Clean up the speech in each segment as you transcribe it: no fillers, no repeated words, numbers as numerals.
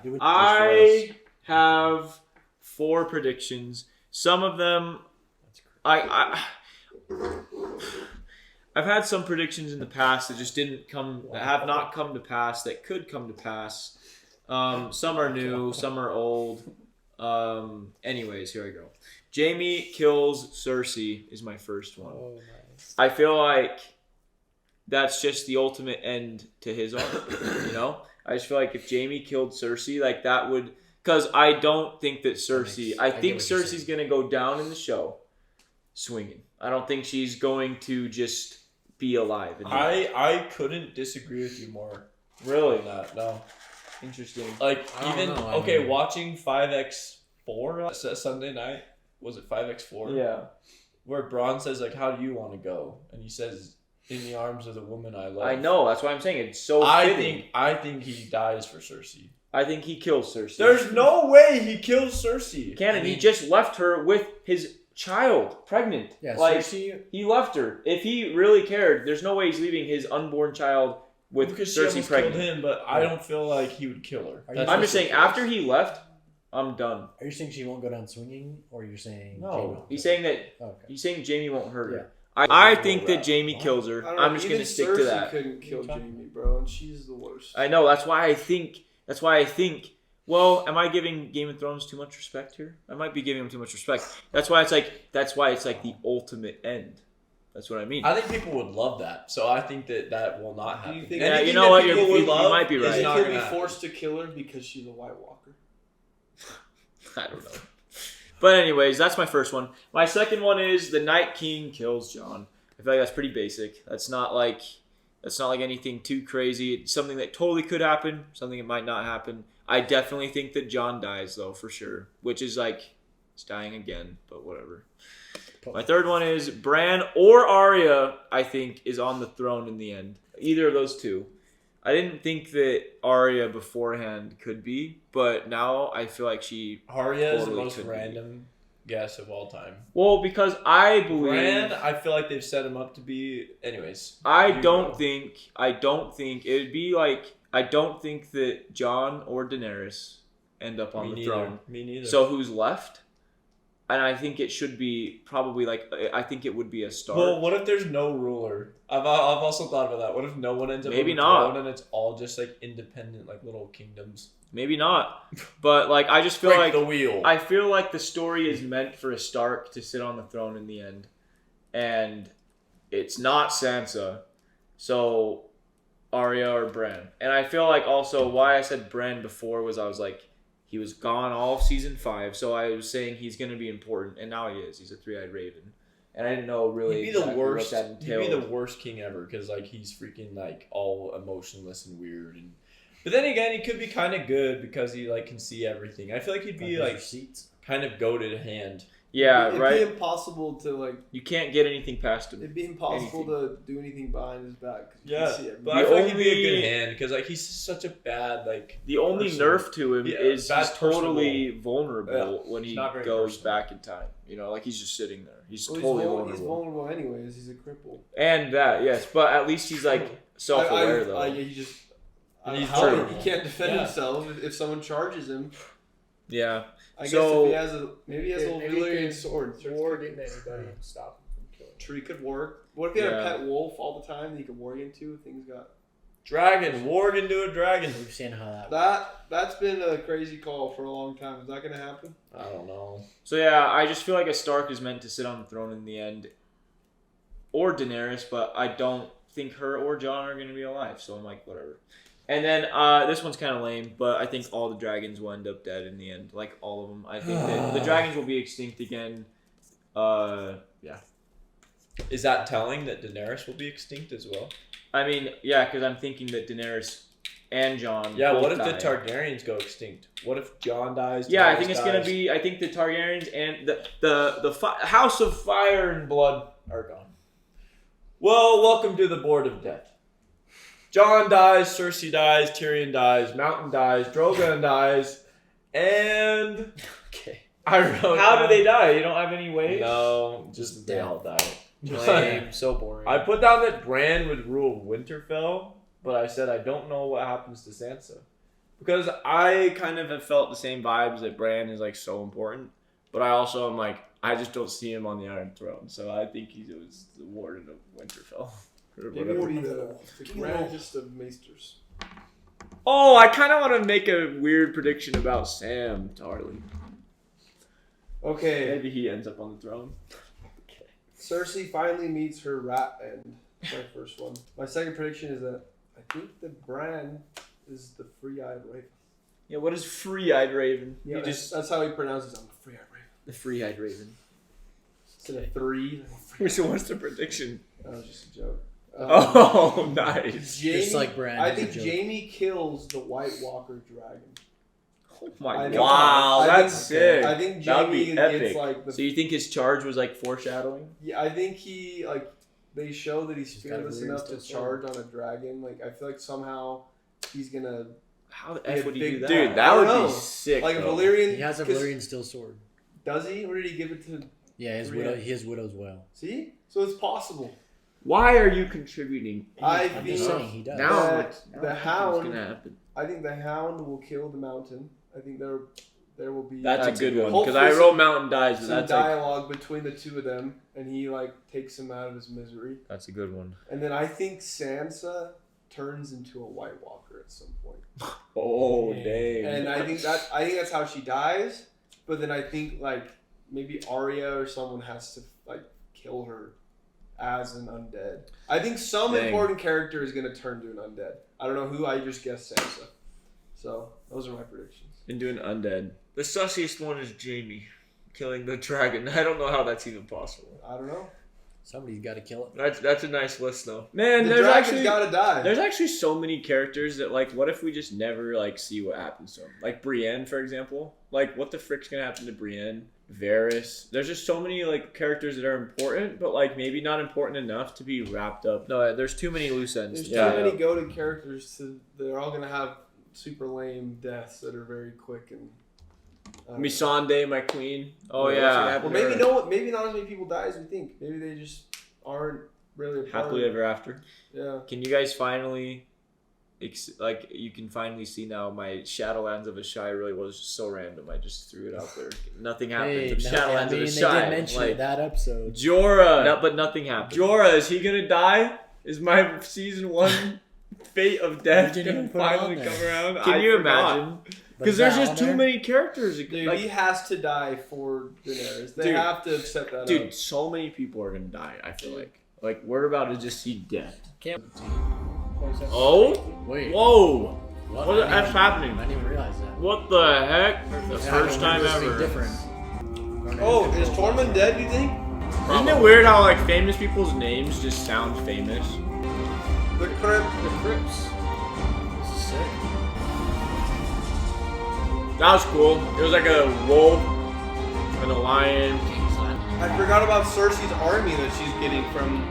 Do it I have 4 predictions. Some of them, I've had some predictions in the past that just have not come to pass, that could come to pass. Some are new, some are old. Anyways, here I go. Jaime kills Cersei is my first one. Oh, nice. I feel like that's just the ultimate end to his arc, you know? I just feel like if Jaime killed Cersei, like that would... Because I don't think that Cersei... I think Cersei's going to go down in the show swinging. I don't think she's going to just be alive. I couldn't disagree with you more. Really? On that, no. Interesting. Like, know, watching 5x4 Sunday night, was it 5x4? Yeah. Where Bronn says, like, how do you want to go? And he says, in the arms of the woman I love. I know, that's why I'm saying it's so fitting. I think he dies for Cersei. I think he kills Cersei. There's no way he kills Cersei. He just left her with his child, pregnant. Yeah, like, Cersei... He left her. If he really cared, there's no way he's leaving his unborn child with Cersei pregnant. Killed him, but I don't feel like he would kill her. I'm just saying, after he left, I'm done. Are you saying she won't go down swinging, or you're saying... No. He's saying that... Okay. He's saying Jaime won't hurt her. Yeah. I think that Jaime kills her. I'm just going to stick to that. Cersei couldn't kill Jaime, bro, and she's the worst. I know. That's why I think... Well, am I giving Game of Thrones too much respect here? I might be giving them too much respect. That's why it's like the ultimate end. That's what I mean. I think people would love that. So I think that will not happen. Do you think you know what? You might be Is right. he'll be forced to kill her because she's a White Walker? I don't know. But anyways, that's my first one. My second one is the Night King kills Jon. I feel like that's pretty basic. That's not like anything too crazy. It's something that totally could happen, something that might not happen. I definitely think that Jon dies though, for sure. Which is like, it's dying again, but whatever. My third one is Bran or Arya, I think, is on the throne in the end. Either of those two. I didn't think that Arya beforehand could be, but now I feel like she... Arya is the totally most could random guess of all time. Well, because I believe... Bran, I feel like they've set him up to be... Anyways. I don't think it would be like... I don't think that Jon or Daenerys end up on the throne. Me neither. So who's left? And I think it should be probably like... I think it would be a Stark. Well, what if there's no ruler? I've also thought about that. What if no one ends up Maybe on the not. throne and it's all just like independent, like little kingdoms? Maybe not. But like, I just feel Break like... the wheel. I feel like the story is meant for a Stark to sit on the throne in the end. And it's not Sansa. So... Arya or Bran. And I feel like also why I said Bran before was I was like, he was gone all of season 5, so I was saying he's going to be important, and now he is. He's a 3-eyed raven. And I didn't know really He'd be the worst. what that entailed. He'd be the worst king ever because like he's freaking like all emotionless and weird. But then again, he could be kind of good because he like can see everything. I feel like he'd be like kind of goated hand. Yeah, right? It'd be impossible to like... You can't get anything past him. It'd be impossible to do anything behind his back. Yeah, See it. but I feel like he'd be a good hand because like he's such a bad like. The only nerf to him is he's totally vulnerable when he goes back in time. You know, like he's just sitting there. He's totally vulnerable. He's vulnerable anyways. He's a cripple. And that, yes, but at least he's like self-aware though. He just. He's true. He can't defend himself if someone charges him. Yeah. I guess if he has he has a Valyrian sword. Warg into anybody and stop him from killing. Tree could work. What if he had a pet wolf all the time that he could warg into? Things got... Dragon. Warg into a dragon. We've seen how that's been a crazy call for a long time. Is that going to happen? I don't know. So yeah, I just feel like a Stark is meant to sit on the throne in the end. Or Daenerys, but I don't think her or Jon are going to be alive. So I'm like, whatever. And then this one's kind of lame, but I think all the dragons will end up dead in the end. Like, all of them. I think that the dragons will be extinct again. Yeah. Is that telling that Daenerys will be extinct as well? I mean, yeah, because I'm thinking that Daenerys and Jon what if die. the Targaryens go extinct? What if Jon dies? Yeah, Daenerys I think it's going to dies? be... I think the Targaryens and the House of Fire and Blood are gone. Well, welcome to the Board of Death. Jon dies, Cersei dies, Tyrion dies, Mountain dies, Drogon dies, and... Okay. I wrote How do they die? You don't have any ways? No, just they all die. Lame. So boring. I put down that Bran would rule Winterfell, but I said I don't know what happens to Sansa. Because I kind of have felt the same vibes that Bran is like so important, but I also am like I just don't see him on the Iron Throne, so I think he was the Warden of Winterfell. Or Maybe whatever. it'll be the grandest of maesters. Oh, I kind of want to make a weird prediction about Sam Tarly. Okay. Maybe he ends up on the throne. Cersei finally meets her rat end. My first one. My second prediction is that I think that Bran is the free-eyed raven. Yeah, what is free-eyed raven? Yeah, that's how he pronounces it. I'm a free-eyed raven. The free-eyed raven. Instead of 3. So what's the prediction? That was just a joke. Oh, nice. Just like Bran. I think Jaime kills the White Walker dragon. Oh my I god. Wow, that's sick. I think That'd be Jaime epic. gets like the. So you think his charge was like foreshadowing? Yeah, I think he like they show that he's He's got a fearless Valyrian enough to steel charge on a dragon. Like I feel like somehow he's gonna How the be F a would he big- do that? Dude, Dude, I that would don't know. be sick. like a though. Valyrian. He has a 'cause- Valyrian steel sword. Does he? Or did he give it to? Yeah, his Brienne. widow. His widow's well. See, so it's possible. Why are you contributing? I I'm just think saying he does. Now, that now the I think it's Hound. gonna happen. I think the Hound will kill the Mountain. I think there will be. That's a good one because Hopefully I wrote Mountain dies, but some that's like, dialogue between the two of them, and he like takes him out of his misery. that's a good one. And then I think Sansa turns into a White Walker at some point. Oh dang! And I think that's how she dies. But then I think like maybe Arya or someone has to like kill her as an undead. I think some Dang. important character is gonna turn to an undead. I don't know who. I just guessed Sansa. So those are my predictions. Into an undead. The sussiest one is Jaime killing the dragon. I don't know how that's even possible. I don't know. Somebody's got to kill it. That's a nice list though. Man, The there's dragon's actually gotta die. there's actually so many characters that like what if we just never like see what happens to them? Like Brienne, for example. Like what the frick's gonna happen to Brienne? Varys. There's just so many like characters that are important, but like maybe not important enough to be wrapped up. No, there's too many loose ends. There's too many goated characters. They're all gonna have super lame deaths that are very quick and. Missandei, my queen. Oh Well, yeah. Well, maybe not as many people die as we think. Maybe they just aren't really a part Happily of it. ever after. Yeah. Can you guys finally, you can finally see now my Shadowlands of Ashai really was just so random. I just threw it out there. Nothing happened. Hey, of no, Shadowlands I mean, of they Ashai. did mention it that episode. Jorah. No, but nothing happened. Jorah, is he gonna die? Is my season 1 fate of death You didn't gonna even put it finally on come there. around? Can you imagine? But Because is there's that just on too there? many characters. Dude, Like, he has to die for Daenerys. They Dude. have to accept that. dude, up. so many people are gonna die. I feel like we're about to just see death. Can't. Oh, Wait. whoa! What the I F's didn't happening? even- I didn't even realize that. What the heck? The Yeah, first I time remember this being ever. different. Oh, is Tormund dead? Do you think? Isn't it weird how like famous people's names just sound famous? The Crips. This is sick. That was cool. It was like a wolf and a lion. I forgot about Cersei's army that she's getting from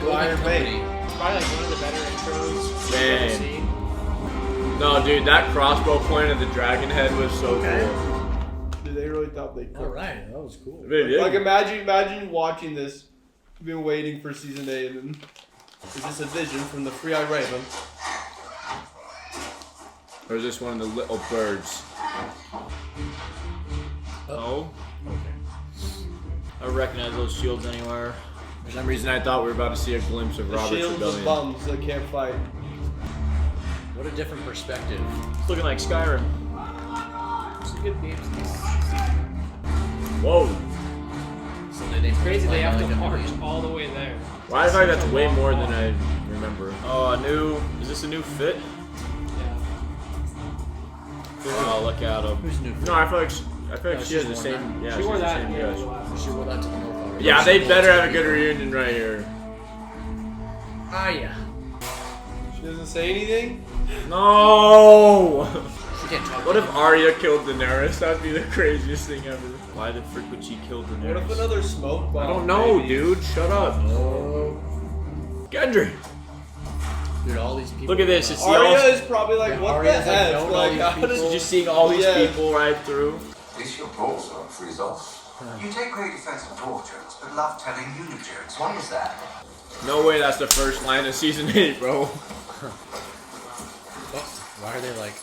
the Iron Bay. It's probably like one of the better intros Man. I've ever seen. No, dude, that crossbow point of the dragon head was so Okay. cool. Dude, they really thought they could. All right, that was cool. Like imagine watching this. You've been waiting for season 8, and then is this a vision from the Free-Eyed Raven? Or is this one of the little birds? Oh. Okay. I don't recognize those shields anywhere. For some reason, I thought we were about to see a glimpse of The Robert's shields of rebellion. bums that can't fight. What a different perspective. It's looking like Skyrim. It's a good game. Whoa. So they didn't Crazy they have to like march all the way there. Well, I feel like that's way more than I remember. Oh, is this a new fit? Yeah. Oh, look at him. Who's new? No, I feel like No, she has she's the worn same. Yeah, She wore has the that same in the dress. last. She wore that to the North already. Yeah, they better have a good reunion right here. Ah, yeah. She doesn't say anything. No! She can't talk. What if Arya killed Daenerys? That'd be the craziest thing ever. Why the frick would she kill Daenerys? What if another smoke bomb? I don't know, maybe? dude. Shut up. Oh, Gendry. dude, all these people. Look at this. It's the Arya all- is probably like, Yeah, what Arya's the like, heck? knowing all Like, these how does people. just seeing all these Yeah. people ride through. At least your balls won't freeze off. You take great offense to dwarf jokes, but love telling unit jokes. Why is that? No way that's the first line of season 8, bro. Why are they like?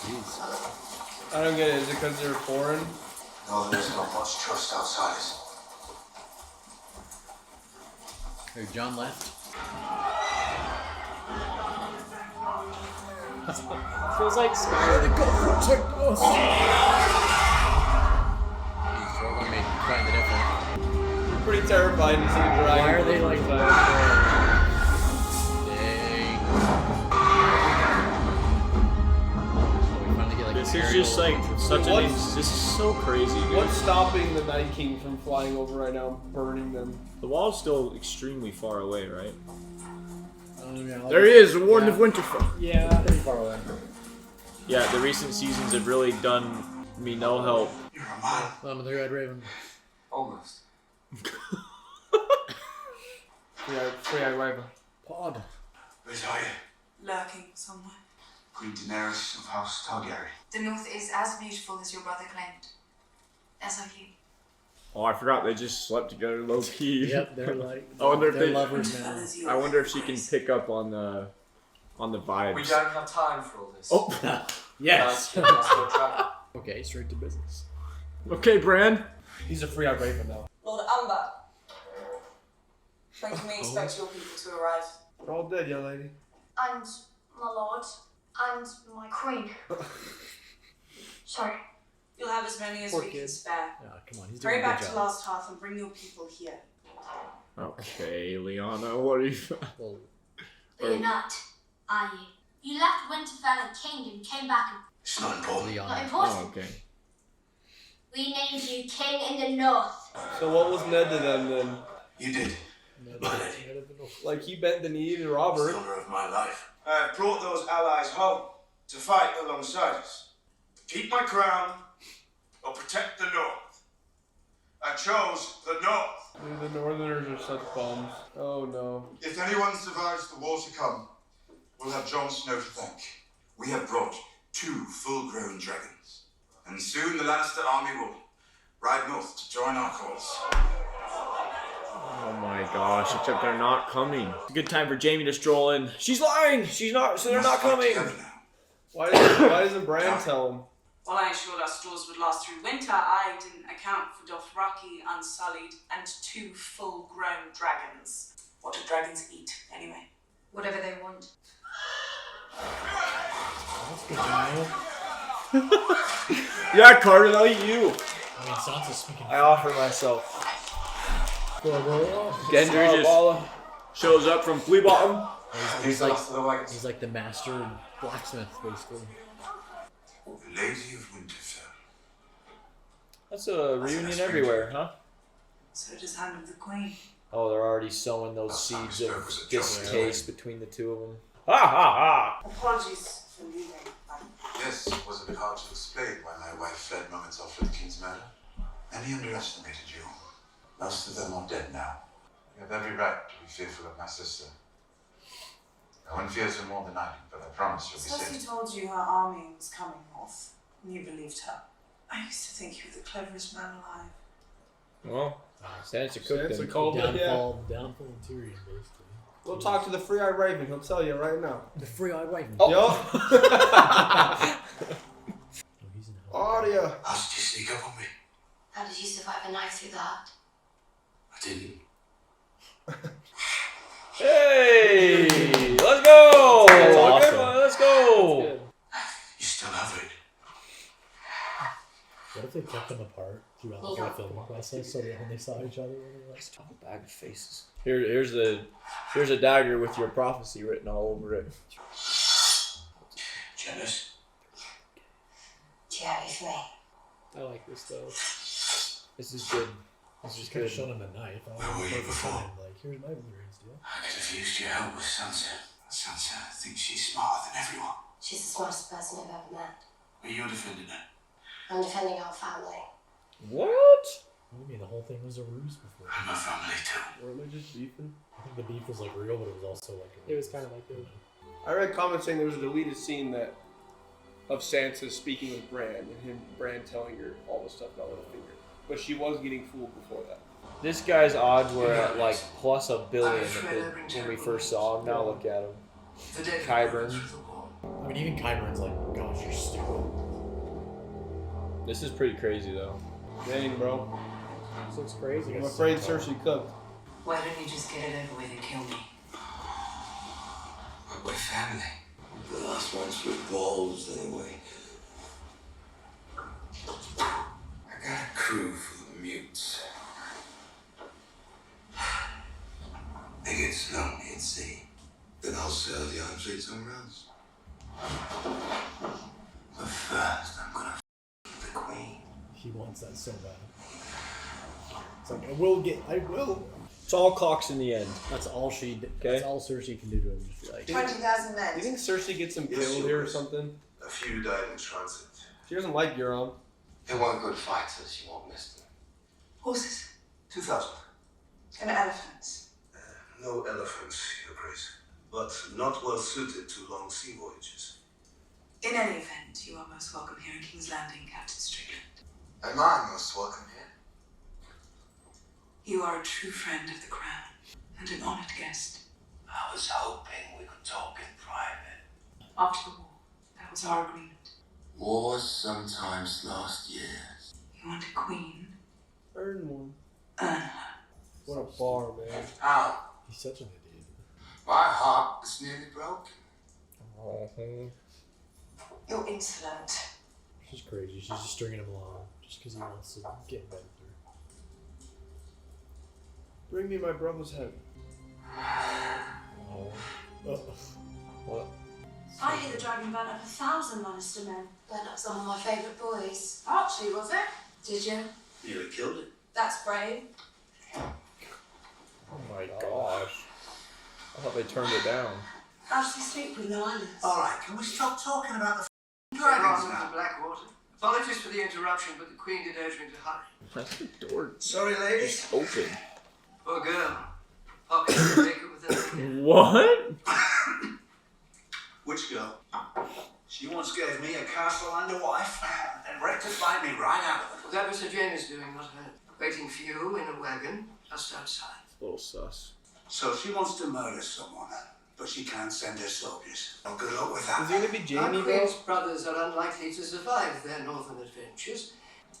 Jeez. I don't get it. Is it because they're foreign? Northerners don't much trust outsiders. Hey, John left. Feels like Skyrim. He's totally made quite the difference. I'm pretty terrified to see a dragon. Why are they like that? Dang. So we finally get like This an is just aerial- like such What's- an. This is so crazy, dude. What's stopping the Night King from flying over right now and burning them? The wall's still extremely far away, right? Yeah, There he is, the Warden of Winterfell. Yeah. Pretty far away. Yeah, the recent seasons have really done me no help. You're a man. I'm the Red Raven. Almost. Free-eyed raven. Pod. Where's are you? Lurking somewhere. Queen Daenerys of House Targaryen. The North is as beautiful as your brother claimed. As are you. Oh, I forgot they just slept together low key. Yep, they're like. I wonder if they're they- lovers Winterfell now. is your I wonder if she can place. pick up on the vibes. We don't have time for all this. Oh, Yes. Okay, straight to business. okay, Bran. He's a free-eyed raven now. Lord Umber. When can we expect your people to arrive? We're all dead, young lady. And my lord, and my queen. Sorry. You'll have as many as Poor we can kid. spare. Oh, come on, he's doing Hurry a back good to job. Last Hearth and bring your people here. Okay, Liana, what are you? Well, But you're not, are you? You left Winterfell a king and came back and It's not important. Leon. not important. Oh, okay. We named you king in the north. So what was Ned to them then? You did. Like he bent the knee to It's the Robert. honor of my life. I have brought those allies home to fight alongside us. Keep my crown or protect the North. I chose the North. The Northerners are such bums. Oh no. If anyone survives the war to come, we'll have Jon Snow to thank. We have brought 2 full-grown dragons. And soon the Lannister army will ride north to join our cause. Oh my gosh, except they're not coming. It's a good time for Jamie to stroll in. She's lying! She's not, so they're not Must fight coming! together now. Why doesn't Bran tell him? While I ensured our stores would last through winter, I didn't account for Dothraki unsullied and 2 full-grown dragons. What do dragons eat, anyway? Whatever they want. that's good to know. Yeah, Carter, I'll eat you. I mean, Sansa's speaking. I offer myself. Gendry Gendry just shows up from Flea Bottom. He's the like last of the wagons. he's like the master blacksmith, basically. The Lady of Winterfell. That's a reunion everywhere, huh? So does Hand of the Queen. Oh, they're already sowing those Last time we seeds spoke of was a joke, distaste between the two of them. Ha ha Apologies for leaving. Yes, it was a bit hard to explain why my wife fled moments after the king's murder. Many underestimated you. Most of them are dead now. You have every right to be fearful of my sister. No one fears her more than I do, but I promise you'll be Cersei safe. told you her army was coming north, and you believed her. I used to think you were the cleverest man alive. ha. Well, Sansa cooked Sansa him. called it, yeah. Downfall of Tyrion, basically. We'll talk to the free-eyed raven. He'll tell you right now. The free-eyed raven. Oh. Oh, he's in hell. Audio. How did you sneak up on me? How did you survive a knife through the heart? I didn't. Hey! Let's go! That's awesome. Good one, let's go! Good. You still have it. What if they kept them apart throughout the whole filming process so they only saw each other when they left? Bag of faces. Here's a dagger with your prophecy written all over it. Jealous? Do you have it for me? I like this though. This is good. It's just kind of showing him the knife. I Where were you perfect before? time. Like, here's my rings, deal. I could have used your help with Sansa. Sansa thinks she's smarter than everyone. She's the smartest person I've ever met. But you're defending her. I'm defending our family. What? What do you mean? The whole thing was a ruse before. And my family too. Weren't they just beefing? I think the beef was like real, but it was also like. It was kind of like this. I read comments saying there was a deleted scene of Sansa speaking with Bran and Bran telling her all the stuff about Littlefinger, but she was getting fooled before that. This guy's odds were at like plus $1 billion when we first saw him. Now look at him. The day Qyburn. through the wall. I mean, even Qyburn's like, gosh, you're stupid. This is pretty crazy though. Dang, bro. This looks crazy. I'm afraid Cersei cooked. Why don't you just get it over with and kill me? But my family. The last ones with balls, anyway. I got a crew full of mutes. They get lonely at sea. Then I'll sell the arms trade somewhere else. But first, I'm gonna the queen. He wants that so bad. It's like, I will. It's all cocks in the end. That's all she. Okay. That's all Cersei can do to him. Just be like, 20,000 Do you men. think Cersei gets him Yes, killed she here or was. something? A few died in transit. She doesn't like Euron. They weren't good fighters, you won't miss them. Horses 2,000. and elephants. No elephants, Your Grace. But not well suited to long sea voyages. In any event, you are most welcome here in King's Landing, Captain Strickland. Am I most welcome here? You are a true friend of the crown and an honored guest. I was hoping we could talk in private. After the war, that was our agreement. Wars sometimes last years. You want a queen? Earn one. Earn her. What a bar, man. Ow! he's such an idiot. My heart is nearly broken. You're insolent. She's crazy. She's just stringing him along just because he wants to get in bed with her. Bring me my brother's head. What? I hear the dragon burnt up 1,000 Lannister men. Burnt up some of my favourite boys. Archie, was it? Did you? Nearly killed it. That's brave. Oh my gosh. I thought they turned it down. How does he sleep with no eyelids? Alright, can we stop talking about the Dragons now. Blackwater. Apologies for the interruption, but the Queen did urge me to hurry. That's the door. Sorry, ladies. Just open. Poor girl. Pocket to make it with her. What? Which girl? She once gave me a castle and a wife and rectified me right out of it. Well, that was Sir James doing, not her. Waiting for you in a wagon just outside. A little sus. So she wants to murder someone, but she can't send her soldiers. Well, good luck with that. Is he gonna be Our Jamie, bro? Queen's brothers are unlikely to survive their northern adventures.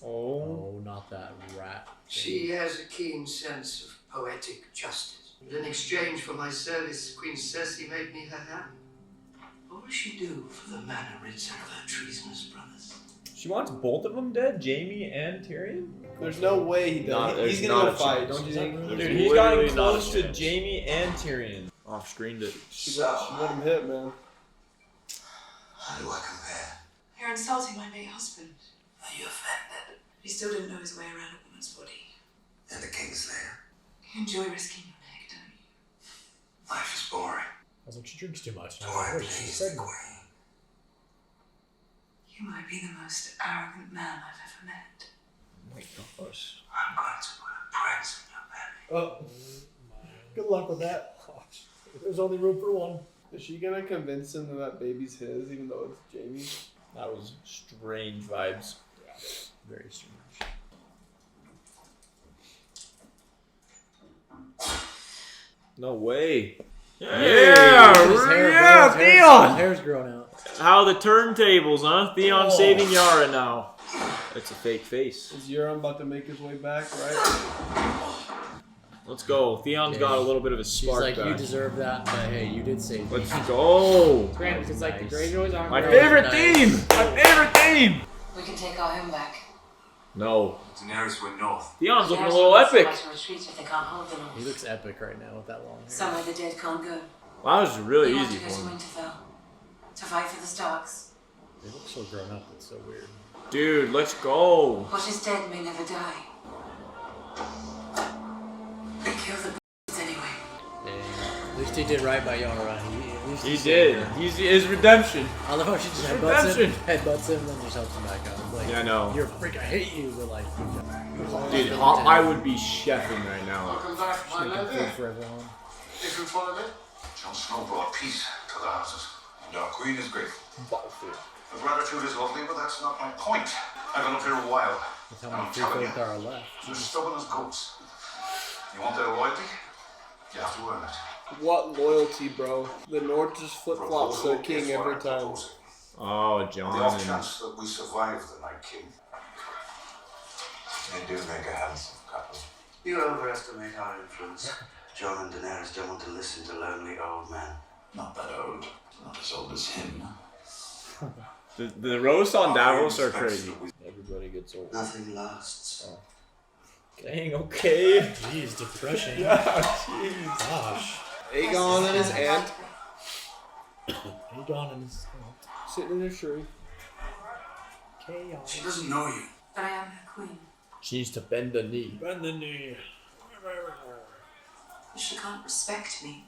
Oh. Oh, not that rat. She has a keen sense of poetic justice. And in exchange for my service, Queen Cersei made me her hand. What will she do for the manorids of her treasonous brothers? She wants both of them dead, Jaime and Tyrion? There's no way he does. He's there's gonna not go a fight, chance. don't you think? Dude, There's he's literally gotten not a close to chance. Jaime and Tyrion. Off-screened it. She let him hit, man. How do I compare? You're insulting my late husband. Are you offended? He still didn't know his way around a woman's body. In the King's Lair? You enjoy risking your neck, don't you? Life is boring. I was like, she drinks too much. And Do I was I like, wait, she's please the pregnant. Queen? You might be the most arrogant man I've ever met. Oh my gosh. I'm going to put a prince in your belly. Oh, good luck with that. There's only room for one. Is she gonna convince him that that baby's his, even though it's Jamie? That was strange vibes. Very strange. No way. Yeah, His Theon! hair's growing out. How the turntables, huh? Theon saving Yara now. That's a fake face. Is Euron about to make his way back, right? Let's go. Theon's got a little bit of a She's spark like, back. you deserve that, but hey, you did save me. Let's go. Granted, it's like the Greyjoys aren't My real. favorite nice. theme. My favorite theme. We can take our home back. No. Daenerys went north. Theon's looking a little epic. To retreat if they can't hold them. He looks epic right now with that long hair. Somewhere the dead can't go. Wow, this is really You have easy to go for to him. Winterfell to fight for the Starks. They look so grown up. It's so weird. Dude, let's go. What is dead may never die. They kill the b****s anyway. Yeah. At least he did right by Yara. He did. He's his redemption. I love how she just Redemption. headbutts him, and then just helps him back up. Like, Yeah, I know. You're a freak. I hate you. But like, Dude, I would be chefing right now. Welcome back, my making lady. food for everyone. If you follow me. Jon Snow brought peace to the houses. And our queen is grateful. The gratitude is lovely, but that's not my point. I've been up here a while. That's how many free folk are left. You're stubborn as goats. You want their loyalty? You have to earn it. What loyalty, bro? The North just flip-flops their king every time. Oh, The off John. chance that we survive the Night King. They do make a handsome couple. You overestimate our influence. Jon and Daenerys don't want to listen to lonely old men. Not that old. Not as old as him. The roasts on Davos are crazy. Everybody gets old. Nothing lasts. Oh. Dang, okay. Jeez, depression. Yeah, jeez. Gosh. Aegon and his aunt Aegon and his sitting in a tree. chaos. She doesn't know you. But I am her queen. She needs to bend the knee. Bend the knee. She can't respect me.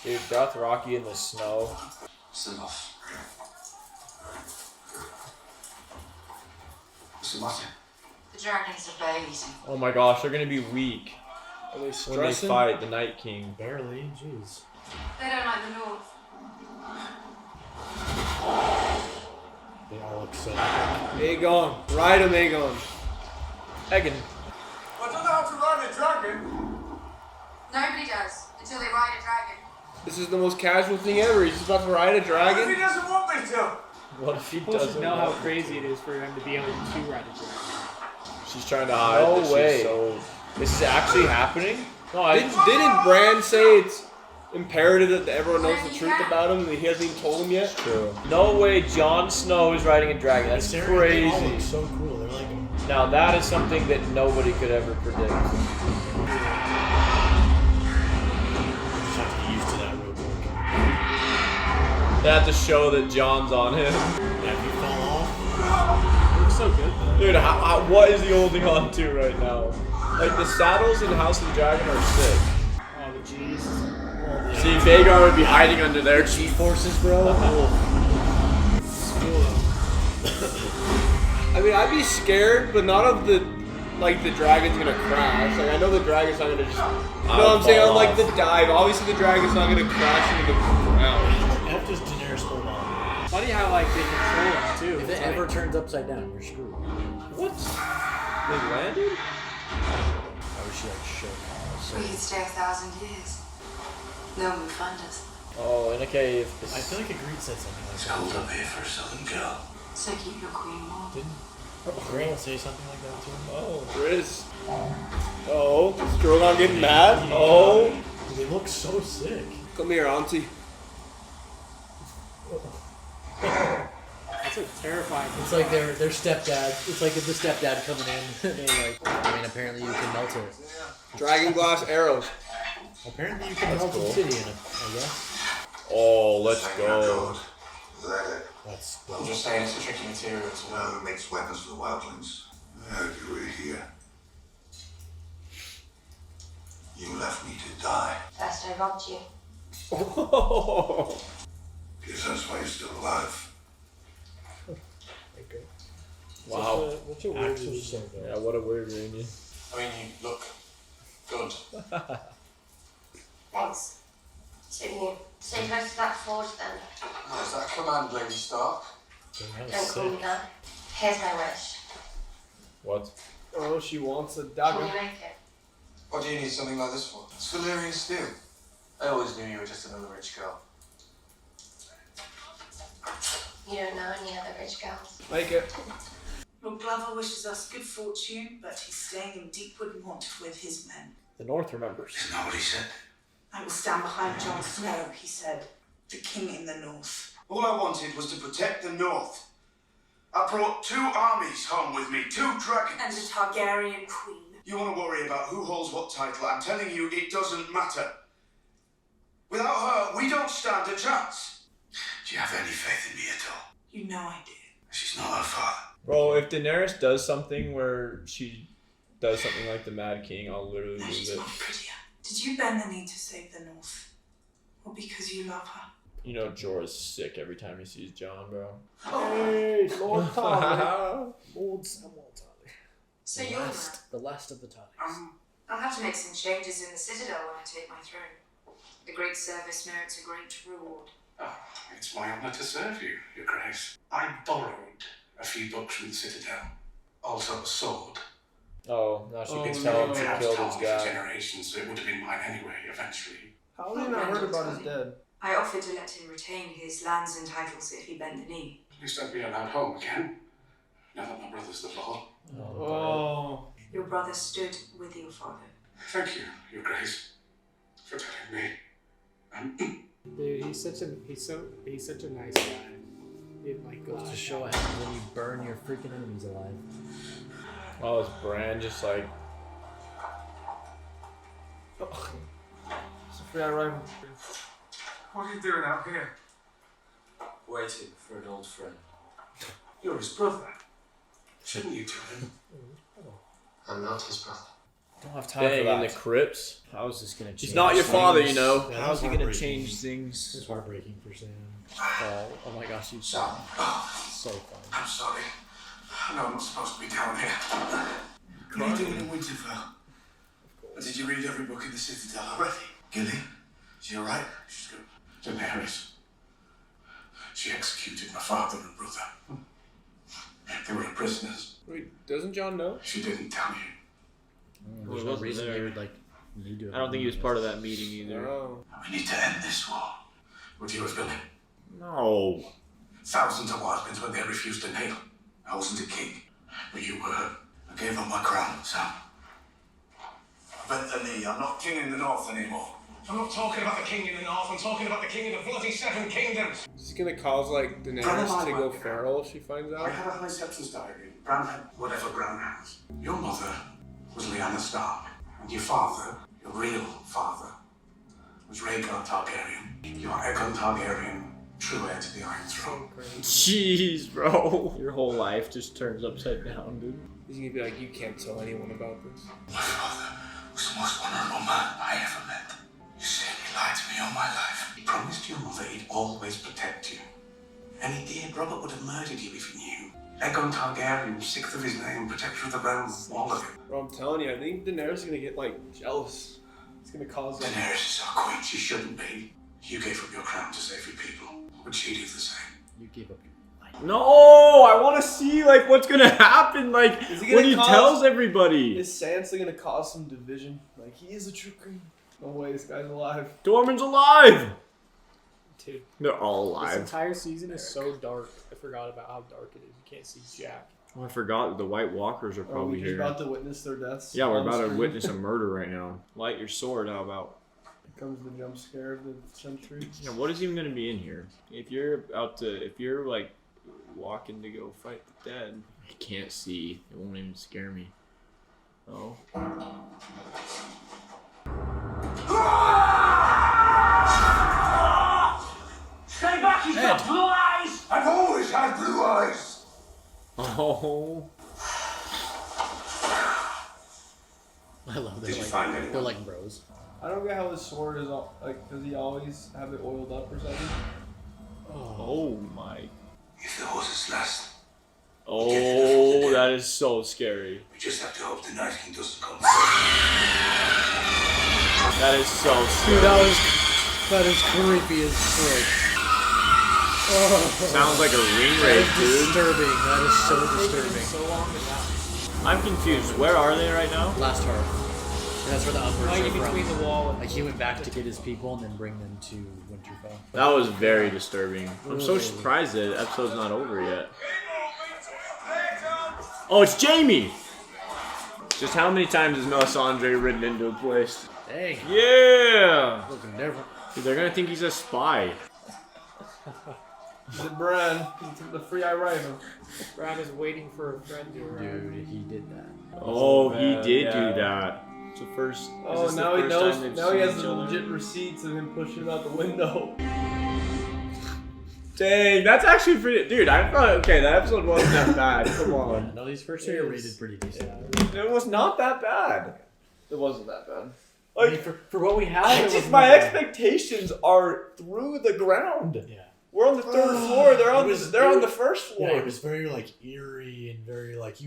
Dude, Dothraki in the snow. It's enough. What's the matter? The dragons are babies. Oh my gosh, they're gonna be weak Are they when they stressing? fight the Night King. Barely. Jeez. They don't like the North. They all look so. Aegon. Ride him, Aegon. Egan. I don't know how to ride a dragon. Nobody does until they ride a dragon. This is the most casual thing ever. He's just about to ride a What if he dragon. doesn't want me to? What if he People should doesn't know how want- crazy it is for them to be able to ride a dragon. She's trying to hide. No that she's way. so- This is actually happening? No, I Didn't Bran say it's imperative that everyone knows the truth about him and he hasn't even told him yet? True. No way Jon Snow is riding a dragon. That's They all crazy. look so cool. They're like. Now that is something that nobody could ever predict. Just have to get used to that real quick. They have to show that Jon's on him. Yeah, if you fall off. It looks so good though. Dude, what is he holding on to right now? Like, the saddles in House of the Dragon are sick. Oh, the G's. See, Vhagar would be hiding under their cheat Forces, bro. I mean, I'd be scared, but not of the dragon's gonna crash. Like, I know the dragon's not gonna just. You know what I'm saying? On like the dive, obviously the dragon's not gonna crash into the ground. How does Daenerys hold on? Funny how like they control it too. If It's it like- ever turns upside down, you're screwed. What? They landed? How is she like shook? We could stay 1,000 years. No one would find us. Oh, in a cave. I feel like Agreed said something like It's that. cold up here for a southern girl. So keep your queen warm. Didn't Agreed say something like that too? Oh. Riz. Oh, is Drogon getting mad? Oh. Dude, they look so sick. Come here, auntie. That's a terrifying. It's like their stepdad. It's like the stepdad coming in. And like, I mean, apparently you can melt it. Dragon glass arrows. Apparently you can melt cool. obsidian, I guess. Oh, let's Saying go. you're good. Is that it? That's I'm just saying it's a tricky material to Well, who makes weapons for the wildlings? How do we here? You left me to die. First I robbed you. Guess that's why you're still alive. Wow. What's a weird actually so good. Yeah, what a weird reunion. I mean, you look good. Thanks. Sit here. Stay close to that forge then. Oh, is that a command, Lady Stark? That Don't was call me sick. that. Here's my wish. What? Oh, she wants a Can dagger. you make it? What do you need something like this for? It's Valyrian steel. I always knew you were just another rich girl. You don't know any other rich girls. Make it. Lord Glover wishes us good fortune, but he's staying in Deepwood Motte with his men. The North remembers. Isn't that what he said? I will stand behind Jon Snow, he said. The king in the north. All I wanted was to protect the North. I brought 2 armies home with me, 2 dragons. And a Targaryen queen. You want to worry about who holds what title? I'm telling you, it doesn't matter. Without her, we don't stand a chance. Do you have any faith in me at all? You know I do. She's not her father. Bro, if Daenerys does something where she does something like the Mad King, I'll literally No, lose she's it. not prettier. Did you bend the knee to save the north? Or because you love her? You know Jorah's sick every time he sees Jon, bro. Hey, Lord Tyler. Lord Samuel Tyler. So The you're last, the last of the Tallys. I'll have to make some changes in the Citadel when I take my throne. A great service merits a great reward. Oh, it's my honour to serve you, Your Grace. I borrowed a few books from the Citadel. Also a sword. Oh, now she Oh, can tell him no. she It was killed told his for guy. generations, so it would have been mine anyway, eventually. How have you not heard about his dead? I offered to let him retain his lands and titles if he bent the knee. At least I'd be allowed home again. Now that my brother's the law. Oh. Your brother stood with your father. Thank you, Your Grace, for telling me. Dude, he's such a nice guy. He'd like go Goes to show what happens when you burn your freaking enemies alive. Oh, is Bran just like? It's a free arrival. What are you doing out here? Waiting for an old friend. You're his brother. Shouldn't you tell him? I'm not his brother. Don't have time Dang, for in that. the crypts. How is this gonna change? He's not your father, you know. Yeah, How's he gonna heartbreaking. change things? It's heartbreaking for Sam. Oh my gosh, he's so fun. I'm sorry. I know I'm not supposed to be down here. What are you doing in Winterfell? Did you read every book in the Citadel already? Gilly? Is she alright? She's good. Daenerys. She executed my father and brother. They were prisoners. Wait, doesn't Jon know? She didn't tell you. There's no reason he would like need to. I don't think he was part of that meeting either. No. We need to end this war. Would you have done it? No. Thousands of Wildlings when they refused to kneel. I wasn't a king, but you were. I gave up my crown, Sam. I bent the knee. I'm not king in the north anymore. I'm not talking about the king in the north. I'm talking about the king of the bloody seven kingdoms. Is this gonna cause like Daenerys to go feral if she finds I out? had a high sepsis diary. Bran had whatever Bran has. Your mother was Lyanna Stark, and your father, your real father, was Rhaegar Targaryen. You are Aegon Targaryen, true heir to the Iron Throne. Jeez, bro. Your whole life just turns upside down, dude. He's gonna be like, you can't tell anyone about this. My father was the most honorable man I ever met. You said he lied to me all my life. He promised your mother he'd always protect you. And he did. Robert would have murdered you if he knew. Aegon Targaryen, sixth of his name, protector of the realm, all of it. Bro, I'm telling you, I think Daenerys is gonna get like jealous. It's gonna cause like. Daenerys is our queen. She shouldn't be. You gave up your crown to save your people. Would she do the same? You gave up your life. No, I want to see like what's gonna happen, like Is he gonna when he cause- tells everybody. Is Sansa gonna cause some division? Like, he is a true queen. No way, this guy's alive. Dorman's alive. Dude, They're all this alive. entire season is so dark. I forgot about how dark it is. You can't see jack. Oh, I forgot the White Walkers are Are probably we just here. about to witness their deaths? Yeah, we're on about to screen? witness a murder right now. Light your sword. How about? Here comes the jump scare of the century. Yeah, what is even gonna be in here? If you're like walking to go fight the dead, I can't see. It won't even scare me. Oh. Stay back, he's got blue eyes! I've always had blue eyes! Oh. I love Did that. you Like, find anyone? they're like bros. I don't get how his sword is all, like, does he always have it oiled up or something? Oh my. If the horse is last, Oh, that is so scary. we just have to hope the Night King doesn't come. That is so scary. Dude, that is creepy as frick. Oh, Sounds like a ring that raid, is dude. disturbing. That is so disturbing. So long to die. I'm confused. Where are they right now? Last hearth. That's where the upwards Like are in between from. the wall and Like he went back to get his people and then bring them to Winterfell. That was very disturbing. I'm so surprised that the episode's not over yet. Oh, it's Jamie! Just how many times has Melisandre ridden into a place? Dang, Yeah! looking different. Dude, they're gonna think he's a spy. Is it Bran? He took the free eye rifle. Brad is waiting for a friend to arrive. Dude, he did that. Oh, he bad, did yeah. do that. It's the first. Oh, is this the now he first knows. time they've Now he seen has each the other? legit receipts of him pushing him out the window. Dang, that's actually pretty. Dude, I thought, okay, that episode wasn't that bad. Come on. No, these first three are rated pretty decent. It was not that bad. It wasn't that bad. I mean, for what we have, it was my not bad. expectations are through the ground. Yeah. We're on the third floor. They're on It on was- the first floor. Yeah, it was very like eerie and very like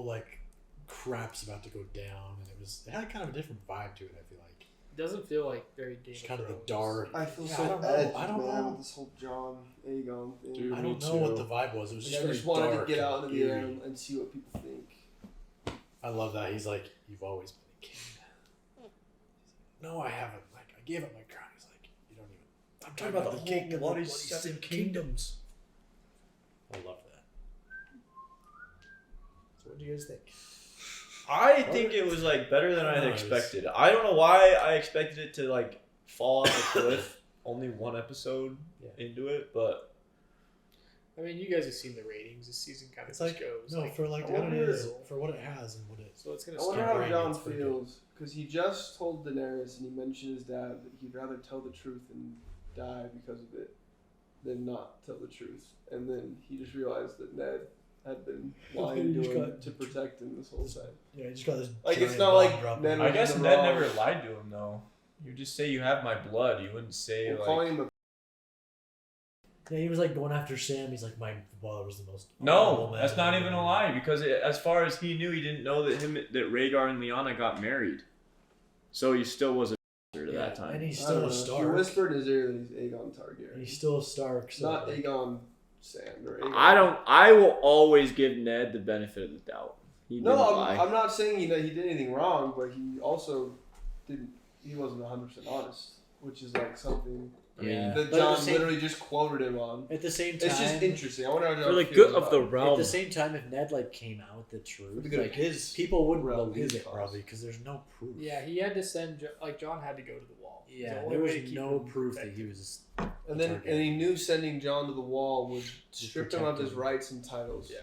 like crap's about to go down, and it had kind of a different vibe to it. I feel like It doesn't feel like very Game it's of kind of the Thrones. dark. I feel Yeah, so I don't know. edged, I don't man, know. with this whole Jon Aegon thing. Dude, I me don't know what too. the vibe was. It was Like, just I very just wanted to dark get and out into the air eerie. and see what people think. I love that. He's like, you've always been a king. No, I haven't. Like, I gave up my crown. He's like, you don't even. I'm talking about the king of bloody seven kingdoms. I love that. So, what do you guys think? I think it was like better than I had expected. I don't know why I expected it to like fall off a cliff. Only one episode into it, but I mean, you guys have seen the ratings. This season kind of It's like goes. no, for like what it is, for what it has, and what it. So it's gonna. I wonder how Jon feels because he just told Daenerys and he mentioned his dad that he'd rather tell the truth and die because of it than not tell the truth, and then he just realized that Ned had been lying to him to protect him this whole time. Yeah, he just got this. Like it's not like Ned. I guess Ned never lied to him though. You just say you have my blood. You wouldn't say like. Calling him a Yeah, he was like going after Sam. He's like, my father was the most. No, that's not even a lie because as far as he knew, he didn't know that Rhaegar and Lyanna got married. So he still was a bastard at that time. And he's still a Stark. He whispered in his ear that he's Aegon Targaryen. And he's still a Stark. So not Aegon Sand or Aegon. I will always give Ned the benefit of the doubt. I'm not saying he did anything wrong, but he also didn't. He wasn't 100% honest, which is like something that Jon literally just quoted him on. At the same time, it's just interesting. I wonder how Jon for the feels good of about the it. realm. At the same time, if Ned like came out with the truth, like his people wouldn't realm, believe his it cause. probably because there's no proof. Yeah, he had to send John had to go to the wall. Yeah, there was no proof that he was. And he knew sending Jon to the wall would strip him of his rights and titles. Yeah,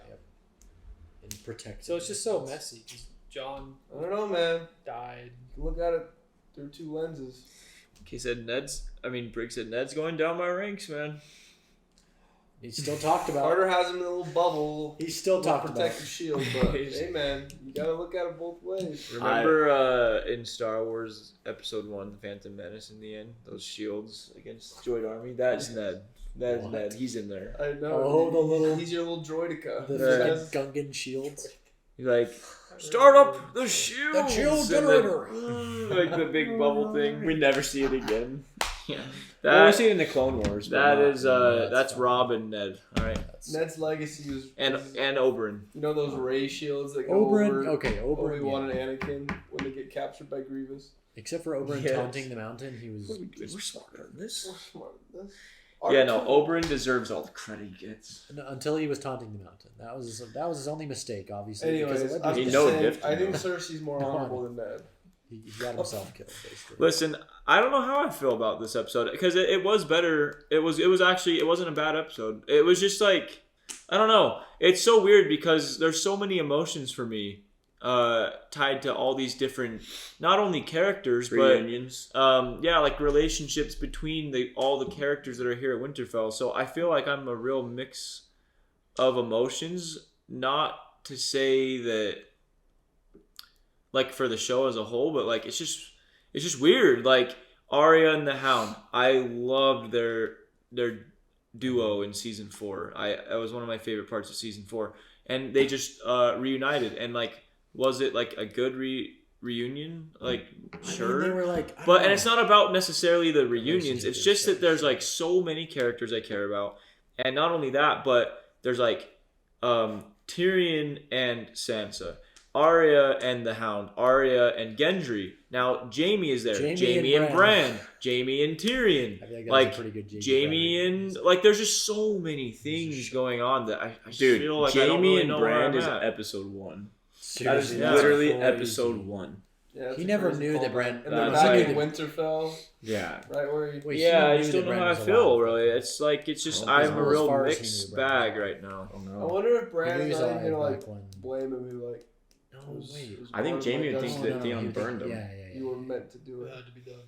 and protect. So it's just so messy because Jon. I don't know, man. Died. You look at it through two lenses. He said Briggs said Ned's going down my ranks, man. He still talked about. Carter has him in a little bubble. He still talked about protective shield, but hey, man, you gotta look at it both ways. Remember in Star Wars Episode 1, The Phantom Menace, in the end, those shields against Droid Army? That's Ned. That is Ned. He's in there. I know. Oh, he's your little droidica. The Gungan shields. He's like, start up the shields. The shield generator. Like the big bubble thing. We never see it again. Yeah. We see it in the Clone Wars. That's Rob and Ned. All right. Ned's legacy was and Oberyn. You know those ray shields that go Oberyn. over Oberyn. Obi-Wan and Anakin when they get captured by Grievous. Except for Oberyn taunting the mountain, he was. We're smarter than this. We're smarter than this. Yeah, no. Oberyn deserves all the credit he gets. No, until he was taunting the mountain. That was his only mistake, obviously. Anyways, I think Cersei's more honorable than Ned. He got himself killed, basically. Listen, I don't know how I feel about this episode because it was better. It wasn't a bad episode. It was just like, I don't know. It's so weird because there's so many emotions for me tied to all these different, not only characters, reunions. But like relationships between all the characters that are here at Winterfell. So I feel like I'm a real mix of emotions. Not to say that, like for the show as a whole, but like it's just weird. Like Arya and the Hound, I loved their duo in season 4. That was one of my favorite parts of season 4, and they just reunited. And like, was it like a good reunion? Like, sure. They were like, and it's not about necessarily the reunions. It's just that there's like so many characters I care about, and not only that, but there's like Tyrion and Sansa, Arya and the Hound, Arya and Gendry. Now Jaime is there. Jaime and Bran. Jaime and Tyrion. I feel like pretty good Jaime and like there's just so many things going on that I feel like I don't really know Bran where is I'm at. episode 1. Seriously, that is literally episode 1. Yeah, he never knew that Bran. And then back in Winterfell. Yeah. Right where he. Wait, I just don't know how I feel really. It's like I'm a real mixed bag right now. I wonder if Bran's not even gonna like blame him. Who like. No, wait. I think Jaime would think that Theon burned him. Yeah. You were meant to do it. It had to be done.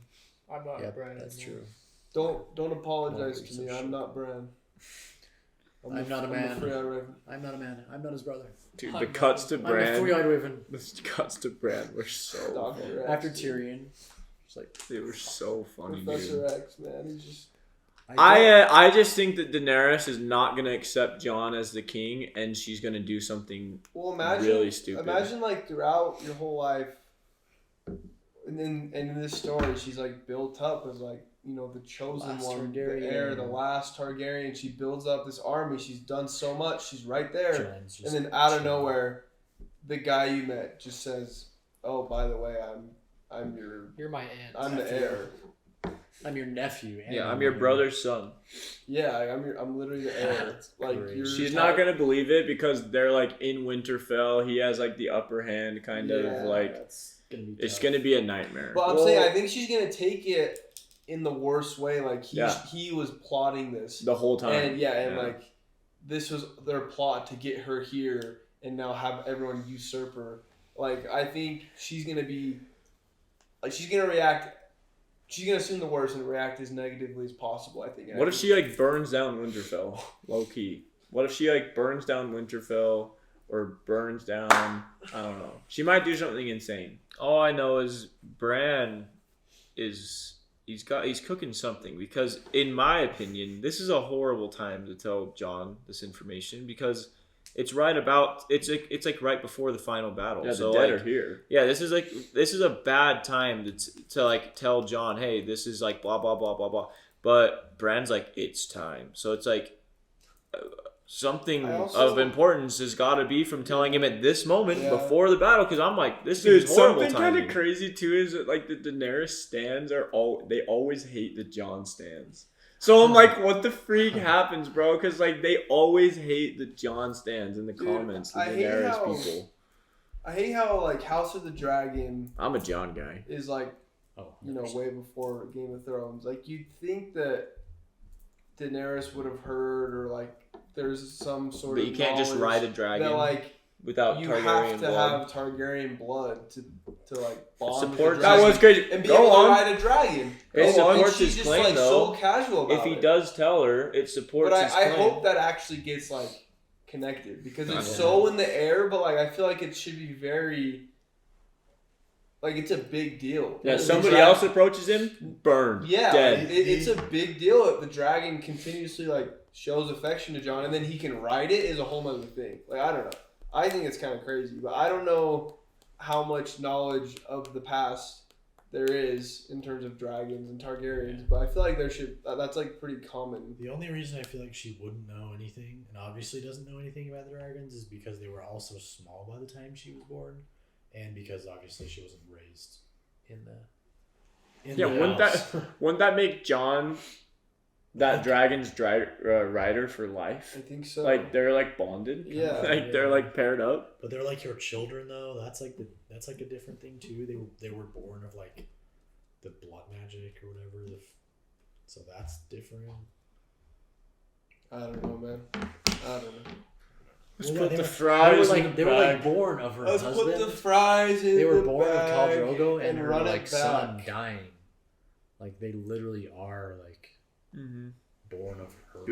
I'm not Bran. That's true. Don't apologize to me. I'm not Bran. I'm not a man. I'm not a man. I'm not his brother. Dude, the cuts to Bran. I'm a three-eyed raven. The cuts to Bran were so funny. After Tyrion, it's like they were so funny. Professor X, man, he's just. I just think that Daenerys is not gonna accept Jon as the king, and she's gonna do something really stupid. Imagine like throughout your whole life, and in this story, she's like built up as like the chosen one, the heir, the last Targaryen. She builds up this army. She's done so much. She's right there, and then out of nowhere, the guy you met just says, "Oh, by the way, you're my aunt. I'm the heir." I'm your nephew. And I'm your brother's son. Yeah, I'm literally the heir. Like she's not gonna believe it because they're like in Winterfell. He has like the upper hand, kind of like. It's gonna be a nightmare. But I'm saying I think she's gonna take it in the worst way. Like he was plotting this the whole time. And like this was their plot to get her here and now have everyone usurp her. Like I think she's gonna be like she's gonna react. She's gonna assume the worst and react as negatively as possible. I think. What if she like burns down Winterfell, low key? What if she like burns down Winterfell or burns down? I don't know. She might do something insane. All I know is Bran he's cooking something because in my opinion, this is a horrible time to tell Jon this information because it's right about it's like right before the final battle. Yeah, so the dead like, are here. Yeah, this is a bad time to like tell Jon, hey, this is like blah blah blah blah blah. But Bran's like, it's time. So it's like something of importance has got to be from telling him at this moment before the battle because I'm like, this is horrible. Something kind of crazy too is that like the Daenerys stands they always hate the Jon stands. So I'm like, what the freak happens, bro? Because like they always hate the Jon stands in the comments. The Daenerys people. I hate how like House of the Dragon. I'm a Jon guy. Is like, way before Game of Thrones. Like you'd think that Daenerys would have heard or like there's some sort but of. you can't just ride a dragon. That like without you Targaryen have to blood. have Targaryen blood to like bond support that was crazy and be able to ride a dragon. It supports she's his just claim like though. so casual about if he it. does tell her, it supports but his claim. I hope that actually gets like connected because it's so in the air. But like I feel like it should be very. Like it's a big deal. Yeah, somebody else approaches him, burned, dead. It's a big deal that the dragon continuously like shows affection to Jon, and then he can ride it is a whole nother thing. Like I don't know. I think it's kind of crazy, but I don't know how much knowledge of the past there is in terms of dragons and Targaryens. But I feel like there should. That's like pretty common. The only reason I feel like she wouldn't know anything, and obviously doesn't know anything about the dragons, is because they were all so small by the time she was born. And because obviously she wasn't raised in the wouldn't that make Jon that dragon's rider for life? I think so. Like they're like bonded. Yeah, they're like paired up. But they're like your children though. That's like a different thing too. They were born of like the blood magic or whatever. So that's different. I don't know, man. I don't know. Let's put the fries in the bag. They were like born of her husband. Let's put the fries in the bag. They were born of Khal Drogo and her run like it son back. dying. Like they literally are like born of her.